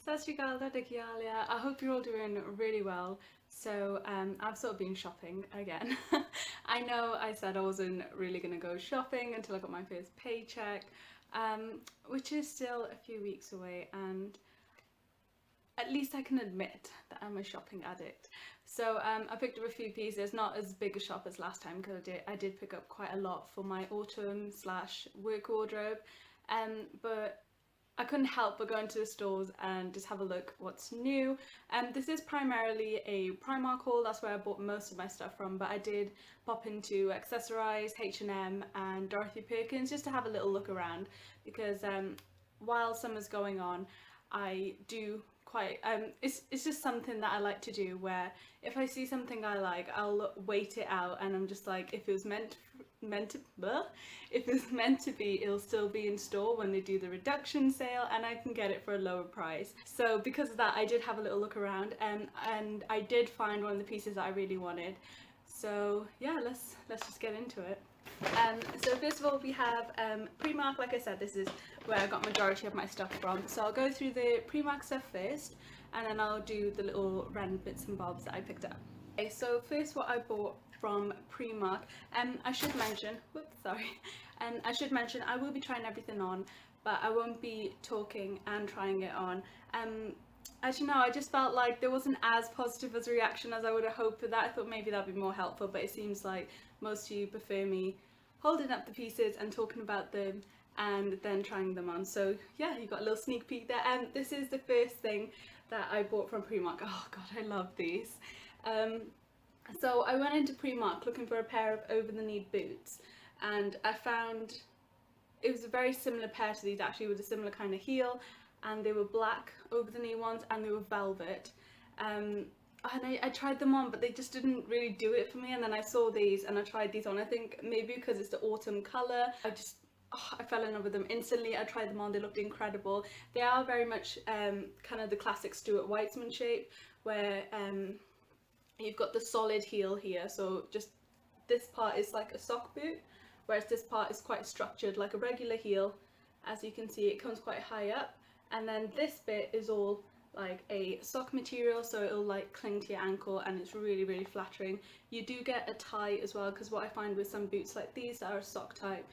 Sat Shri Akal, Dadakyalia. I hope you're all doing really well. So I've sort of been shopping again. I know I said I wasn't really going to go shopping until I got my first paycheck, which is still a few weeks away, and at least I can admit that I'm a shopping addict. So I picked up a few pieces, not as big a shop as last time because I did pick up quite a lot for my autumn slash work wardrobe, but I couldn't help but go into the stores and just have a look what's new. This is primarily a Primark haul, that's where I bought most of my stuff from, but I did pop into Accessorize, H&M and Dorothy Perkins just to have a little look around because while summer's going on, I do quite it's just something that I like to do, where if I see something I like, I'll wait it out, and I'm just like, if it was meant to be, it'll still be in store when they do the reduction sale and I can get it for a lower price. So because of that, I did have a little look around, and I did find one of the pieces that I really wanted. So yeah, let's just get into it. So first of all, we have Primark. Like I said, this is where I got majority of my stuff from. So I'll go through the Primark stuff first, and then I'll do the little random bits and bobs that I picked up. Okay, so first what I bought from Primark, I should mention, I should mention I will be trying everything on, but I won't be talking and trying it on. As you know, I just felt like there wasn't as positive as a reaction as I would have hoped for that. I thought maybe that'd be more helpful, but it seems like most of you prefer me holding up the pieces and talking about them and then trying them on. So yeah, you got a little sneak peek there. And this is the first thing that I bought from Primark. Oh god, I love these. So I went into Primark looking for a pair of over-the-knee boots, and I found it was a very similar pair to these, actually, with a similar kind of heel, and they were black over-the-knee ones and they were velvet. And I tried them on, but they just didn't really do it for me, and then I saw these and I tried these on. I think maybe because it's the autumn colour, I fell in love with them instantly. I tried them on, they looked incredible. They are very much kind of the classic Stuart Weitzman shape, where you've got the solid heel here, so just this part is like a sock boot, whereas this part is quite structured like a regular heel. As you can see, it comes quite high up, and then this bit is all like a sock material, so it'll like cling to your ankle, and it's really flattering. You do get a tie as well, because what I find with some boots like these that are sock type,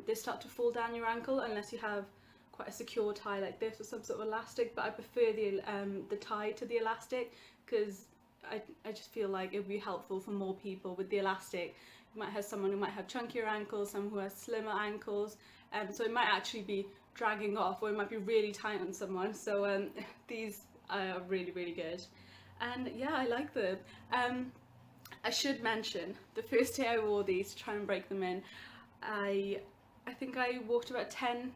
they start to fall down your ankle unless you have quite a secure tie like this or some sort of elastic, but I prefer the tie to the elastic, because I just feel like it would be helpful for more people. With the elastic, you might have someone who might have chunkier ankles, someone who has slimmer ankles, so it might actually be dragging off, or it might be really tight on someone. So these are really good, and yeah, I like them. I should mention, the first day I wore these to try and break them in, I think I walked about 10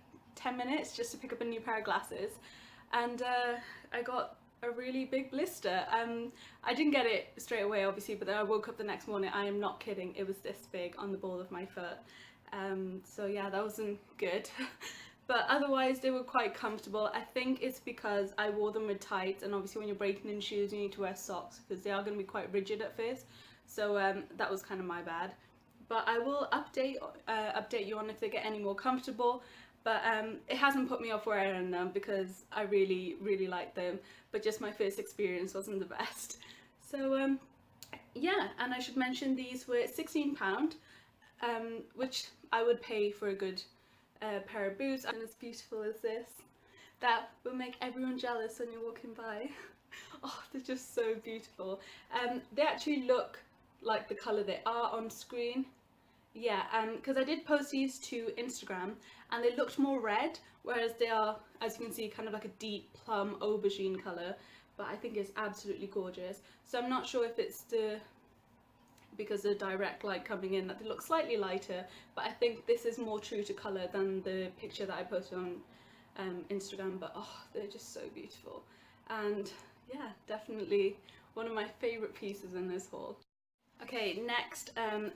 minutes just to pick up a new pair of glasses, and I got a really big blister. I didn't get it straight away, obviously, but then I woke up the next morning, I am not kidding, it was this big on the ball of my foot. So yeah, that wasn't good. But otherwise they were quite comfortable. I think it's because I wore them with tights, and obviously when you're breaking in shoes you need to wear socks because they are going to be quite rigid at first. So that was kind of my bad. But I will update you on if they get any more comfortable. But it hasn't put me off wearing them because I really like them, but just my first experience wasn't the best. So yeah, and I should mention these were £16, which I would pay for a good pair of boots, and as beautiful as this, that will make everyone jealous when you're walking by. Oh, they're just so beautiful. They actually look like the colour they are on screen. Yeah, because I did post these to Instagram and they looked more red, whereas they are, as you can see, kind of like a deep plum aubergine colour, but I think it's absolutely gorgeous. So I'm not sure if it's because the direct light coming in that they look slightly lighter, but I think this is more true to colour than the picture that I posted on Instagram. But oh, they're just so beautiful, and yeah, definitely one of my favourite pieces in this haul. Okay, next,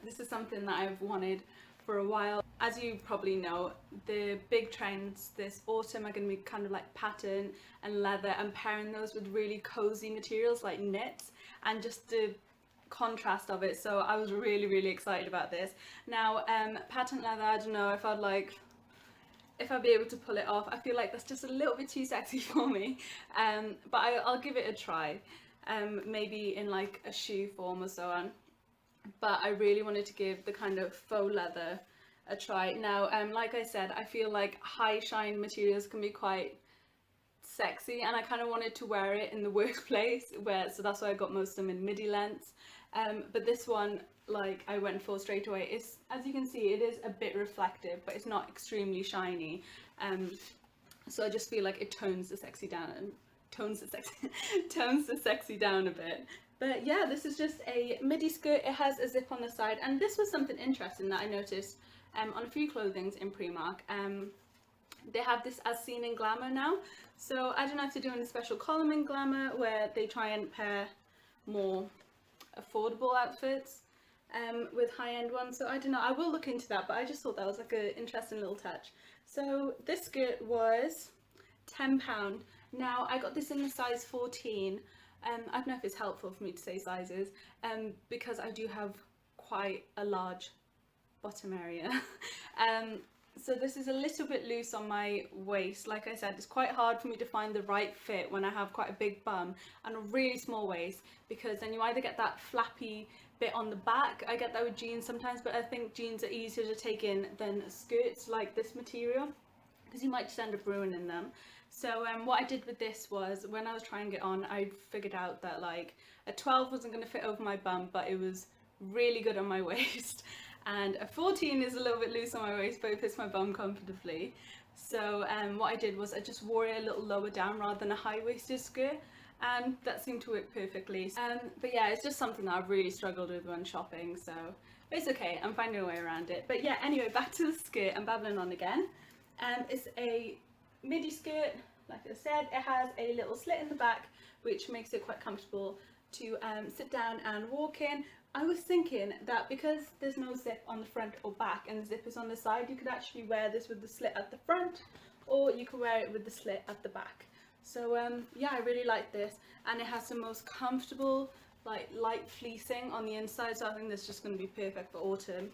this is something that I've wanted for a while. As you probably know, the big trends this autumn are going to be kind of like pattern and leather, and pairing those with really cozy materials like knits, and just the contrast of it. So I was really excited about this. Now pattern leather, I don't know if I'd like if I'll be able to pull it off. I feel like that's just a little bit too sexy for me, but I'll give it a try, maybe in like a shoe form or so on. But I really wanted to give the kind of faux leather a try. Now, like I said, I feel like high shine materials can be quite sexy, and I kind of wanted to wear it in the workplace, so that's why I got most of them in midi lengths. But this one, like, I went for straight away. It's, as you can see, it is a bit reflective, but it's not extremely shiny. So I just feel like it tones the sexy down, tones the sexy down a bit. But yeah, this is just a midi skirt. It has a zip on the side, and this was something interesting that I noticed on a few clothings in Primark. They have this as seen in Glamour now, so I don't know if they're doing a special column in Glamour where they try and pair more affordable outfits with high-end ones. So I don't know, I will look into that, but I just thought that was like an interesting little touch. So this skirt was £10. Now I got this in the size 14. I don't know if it's helpful for me to say sizes, because I do have quite a large bottom area. So this is a little bit loose on my waist. Like I said, it's quite hard for me to find the right fit when I have quite a big bum and a really small waist, because then you either get that flappy bit on the back. I get that with jeans sometimes, but I think jeans are easier to take in than skirts like this material, because you might just end up ruining them. So what I did with this was, when I was trying it on, I figured out that like a 12 wasn't going to fit over my bum, but it was really good on my waist. And a 14 is a little bit loose on my waist, but it fits my bum comfortably. So what I did was I just wore it a little lower down rather than a high-waisted skirt, and that seemed to work perfectly. But yeah, it's just something that I've really struggled with when shopping, so it's okay, I'm finding a way around it. But yeah, anyway, back to the skirt. I'm babbling on again. It's a midi skirt, like I said. It has a little slit in the back, which makes it quite comfortable to sit down and walk in. I was thinking that because there's no zip on the front or back and the zip is on the side, you could actually wear this with the slit at the front, or you could wear it with the slit at the back. So yeah, I really like this, and it has the most comfortable like light fleecing on the inside, so I think this is just going to be perfect for autumn.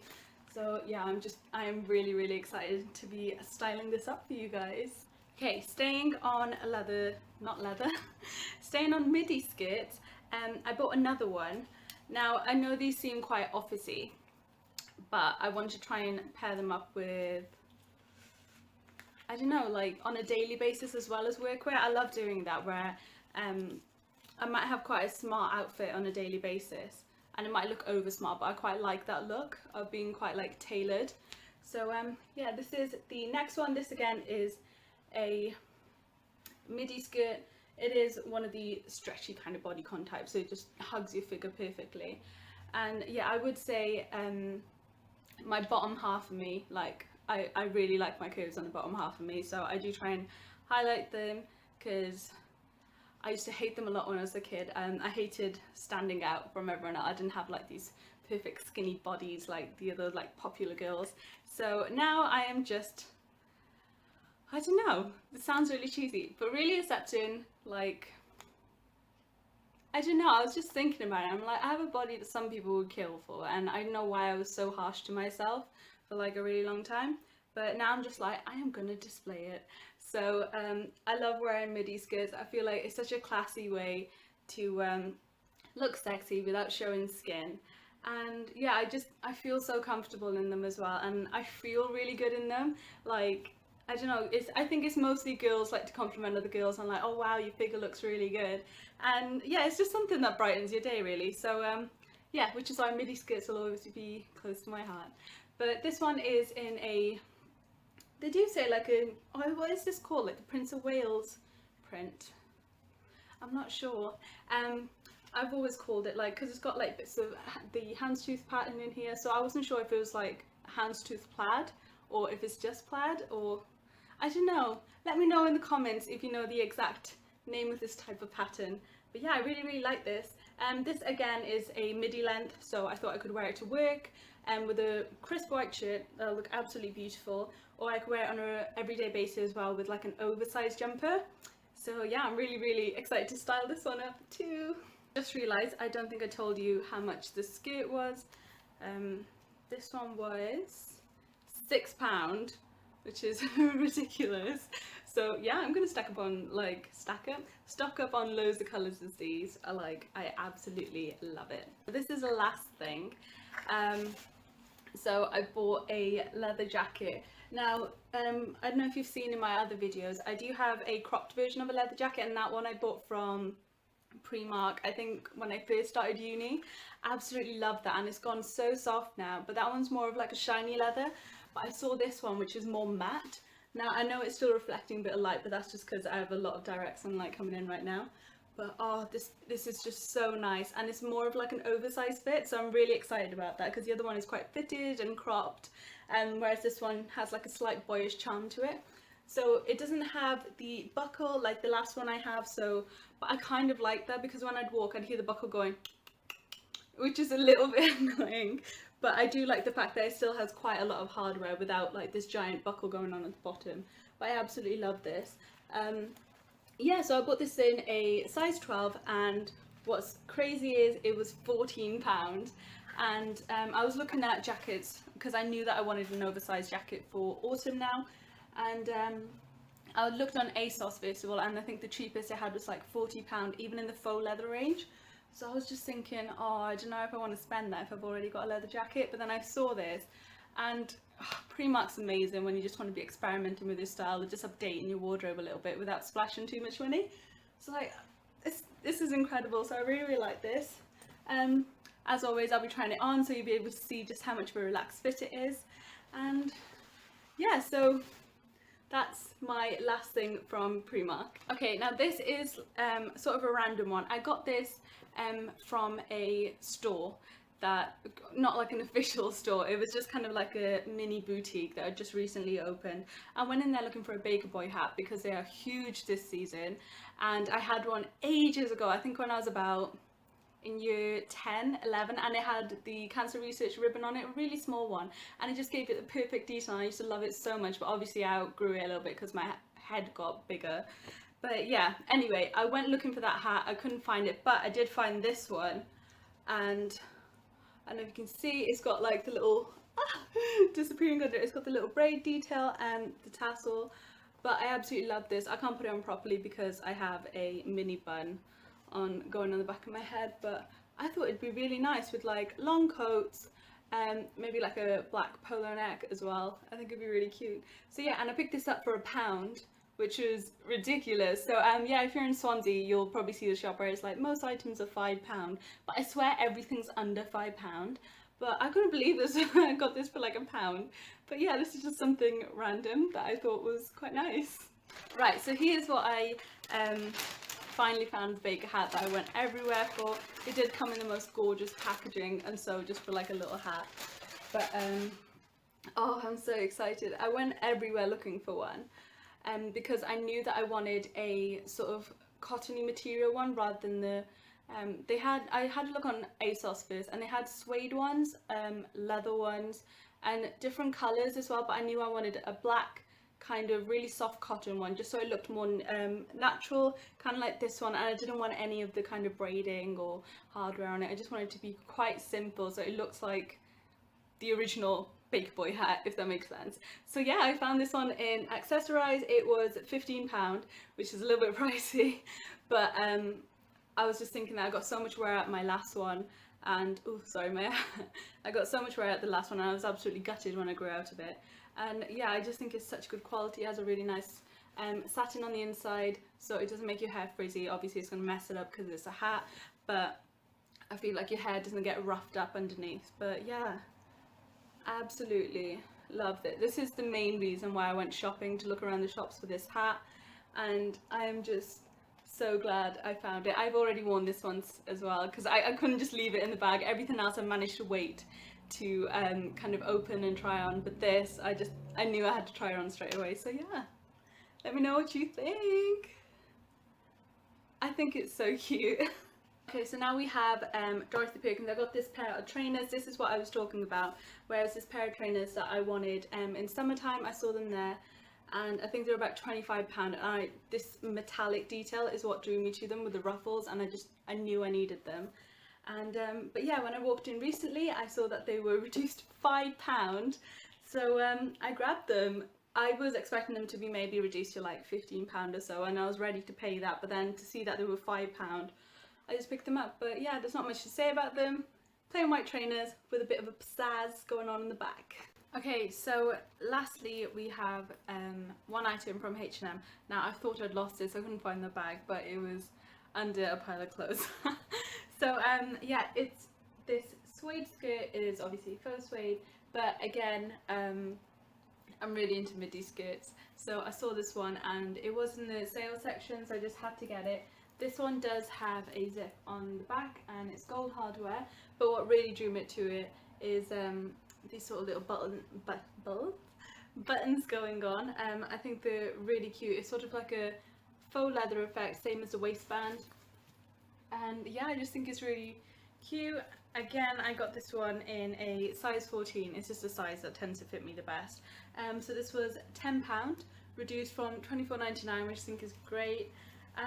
So yeah, I am really excited to be styling this up for you guys. Okay, staying on staying on midi skirts, I bought another one. Now, I know these seem quite officey, but I want to try and pair them up with, I don't know, like on a daily basis as well as workwear. I love doing that, where I might have quite a smart outfit on a daily basis, and it might look over smart, but I quite like that look of being quite like tailored. So yeah, this is the next one. This again is a midi skirt. It is one of the stretchy kind of bodycon types, so it just hugs your figure perfectly. And yeah, I would say my bottom half of me, like I really like my curves on the bottom half of me, so I do try and highlight them, because I used to hate them a lot when I was a kid, and I hated standing out from everyone else. I didn't have like these perfect skinny bodies like the other like popular girls. So now I am just, I don't know, it sounds really cheesy, but really accepting, like, I don't know, I was just thinking about it. I'm like, I have a body that some people would kill for, and I know why I was so harsh to myself for like a really long time, but now I'm just like, I am gonna display it. So I love wearing midi skirts. I feel like it's such a classy way to look sexy without showing skin. And yeah, I feel so comfortable in them as well, and I feel really good in them. Like, I don't know, I think it's mostly girls like to compliment other girls and like, oh wow, your figure looks really good. And yeah, it's just something that brightens your day really. So yeah, which is why midi skirts will always be close to my heart. But this one is in a, they do say like a, oh, what is this called? Like the Prince of Wales print. I'm not sure. I've always called it like, because it's got like bits of the houndstooth pattern in here, so I wasn't sure if it was like houndstooth plaid or if it's just plaid, or I don't know. Let me know in the comments if you know the exact name of this type of pattern. But yeah, I really like this. This again is a midi length, so I thought I could wear it to work, and with a crisp white shirt that'll look absolutely beautiful, or I could wear it on an everyday basis as well with like an oversized jumper. So yeah, I'm really excited to style this one up too. Just realised I don't think I told you how much the skirt was. This one was £6, which is ridiculous. So yeah, I'm gonna stock up on loads of colours as these. I absolutely love it. This is the last thing. So I bought a leather jacket. Now, I don't know if you've seen in my other videos, I do have a cropped version of a leather jacket, and that one I bought from Primark, I think when I first started uni. Absolutely love that, and it's gone so soft now, but that one's more of like a shiny leather. But I saw this one which is more matte. Now I know it's still reflecting a bit of light, but that's just because I have a lot of direct sunlight coming in right now. But oh, this is just so nice, and it's more of like an oversized fit, so I'm really excited about that, because the other one is quite fitted and cropped, and whereas this one has like a slight boyish charm to it. So it doesn't have the buckle like the last one I have, so, but I kind of like that, because when I'd walk I'd hear the buckle going, which is a little bit annoying. But I do like the fact that it still has quite a lot of hardware without like this giant buckle going on at the bottom. But I absolutely love this. Yeah, so I bought this in a size 12, and what's crazy is it was £14. And I was looking at jackets because I knew that I wanted an oversized jacket for autumn now. And I looked on ASOS first of all, and I think the cheapest I had was like £40, even in the faux leather range. So I was just thinking, oh, I don't know if I want to spend that if I've already got a leather jacket. But then I saw this, and Primark's amazing when you just want to be experimenting with your style and just updating your wardrobe a little bit without splashing too much money. So like, this is incredible. So I really, really like this. As always, I'll be trying it on, so you'll be able to see just how much of a relaxed fit it is. And yeah, so that's my last thing from Primark. Okay, now this is sort of a random one. I got this from a store that, not like an official store, it was just kind of like a mini boutique that had just recently opened. I went in there looking for a Baker Boy hat because they are huge this season, and I had one ages ago, I think when I was about in year 10, 11, and it had the cancer research ribbon on it, a really small one, and it just gave it the perfect detail. I used to love it so much, but obviously I outgrew it a little bit because my head got bigger. But yeah, anyway, I went looking for that hat, I couldn't find it, but I did find this one, and I don't know if you can see, it's got like the little disappearing under it, it's got the little braid detail and the tassel. But I absolutely love this. I can't put it on properly because I have a mini bun going on the back of my head, but I thought it'd be really nice with like long coats and maybe like a black polo neck as well. I think it'd be really cute. So yeah, and I picked this up for £1, which is ridiculous. So yeah, if you're in Swansea, you'll probably see the shop where it's like most items are £5, but I swear everything's under £5. But I couldn't believe this. I got this for like £1. But yeah, this is just something random that I thought was quite nice. Right, so here's what I finally found, the Baker hat that I went everywhere for. It did come in the most gorgeous packaging, and so just for like a little hat. But oh, I'm so excited. I went everywhere looking for one, because I knew that I wanted a sort of cottony material one rather than the I had a look on ASOS first, and they had suede ones, leather ones, and different colours as well, but I knew I wanted a black kind of really soft cotton one, just so it looked more natural, kind of like this one, and I didn't want any of the kind of braiding or hardware on it. I just wanted it to be quite simple, so it looks like the original Baker Boy hat, if that makes sense. So yeah, I found this one in Accessorize. It was £15, which is a little bit pricey, but I was just thinking that I got so much wear out my last one, and oh sorry, I got so much wear out the last one, and I was absolutely gutted when I grew out of it. And yeah, I just think it's such good quality. It has a really nice satin on the inside, so it doesn't make your hair frizzy. Obviously it's going to mess it up because it's a hat, but I feel like your hair doesn't get roughed up underneath. But yeah, absolutely loved it. This is the main reason why I went shopping, to look around the shops for this hat, and I am just so glad I found it. I've already worn this once as well because I couldn't just leave it in the bag. Everything else I managed to wait to kind of open and try on, but this I knew I had to try it on straight away. So yeah, let me know what you think. I think it's so cute. Okay, so now we have Dorothy Perkins. I got this pair of trainers. This is what I was talking about, whereas this pair of trainers that I wanted in summertime, I saw them there, and I think they're about £25, and this metallic detail is what drew me to them, with the ruffles, and I knew I needed them. And but yeah, when I walked in recently, I saw that they were reduced to £5, so I grabbed them. I was expecting them to be maybe reduced to like £15 or so, and I was ready to pay that, but then to see that they were £5, I just picked them up. But yeah, there's not much to say about them. Plain white trainers with a bit of a pizzazz going on in the back. Okay, so lastly we have one item from H&M. Now I thought I'd lost it, so I couldn't find the bag, but it was under a pile of clothes. So yeah, it's this suede skirt. It is obviously faux suede, but again, I'm really into midi skirts, so I saw this one and it was in the sale section, so I just had to get it. This one does have a zip on the back and it's gold hardware, but what really drew me to it is these sort of little buttons going on. I think they're really cute. It's sort of like a faux leather effect, same as the waistband, and yeah, I just think it's really cute. Again, I got this one in a size 14. It's just a size that tends to fit me the best. So this was £10, reduced from £24.99, which I think is great.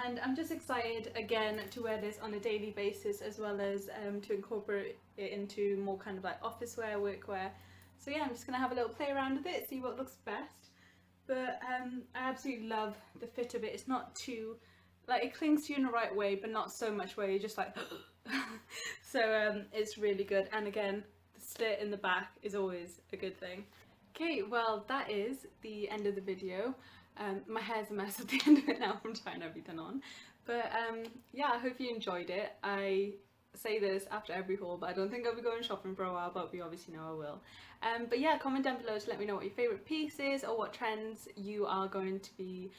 And I'm just excited again to wear this on a daily basis, as well as to incorporate it into more kind of like office wear, workwear. So yeah, I'm just going to have a little play around with it, see what looks best. But I absolutely love the fit of it. It's not too, like, it clings to you in the right way, but not so much where you're just like so it's really good. And again, the slit in the back is always a good thing. Okay, well that is the end of the video. My hair's a mess at the end of it now from trying everything on, but yeah, I hope you enjoyed it. I say this after every haul, but I don't think I'll be going shopping for a while, but we obviously know I will. But yeah, comment down below to let me know what your favourite piece is, or what trends you are going to be,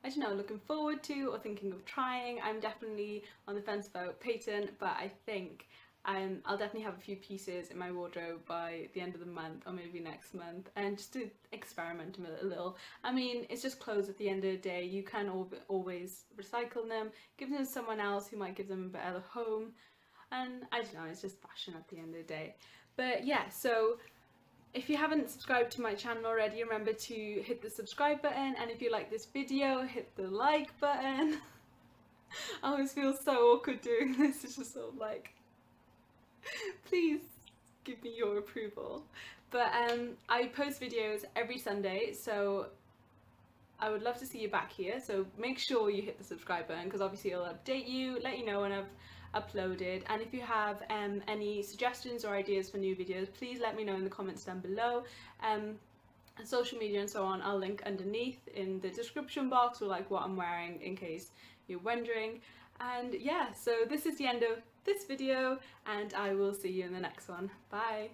I don't know, looking forward to or thinking of trying. I'm definitely on the fence about patent, but I think I'll definitely have a few pieces in my wardrobe by the end of the month, or maybe next month, and just to experiment a little. I mean, it's just clothes at the end of the day. You can always recycle them, give them to someone else who might give them a better home, and I don't know, it's just fashion at the end of the day. But yeah, so if you haven't subscribed to my channel already, remember to hit the subscribe button, and if you like this video, hit the like button. I always feel so awkward doing this. It's just sort of like, please give me your approval. But I post videos every Sunday, so I would love to see you back here. So make sure you hit the subscribe button, because obviously it'll update you, let you know when I've uploaded. And if you have any suggestions or ideas for new videos, please let me know in the comments down below. Social media and so on, I'll link underneath in the description box, or like what I'm wearing, in case you're wondering. And yeah, so this is the end of this video, and I will see you in the next one. Bye!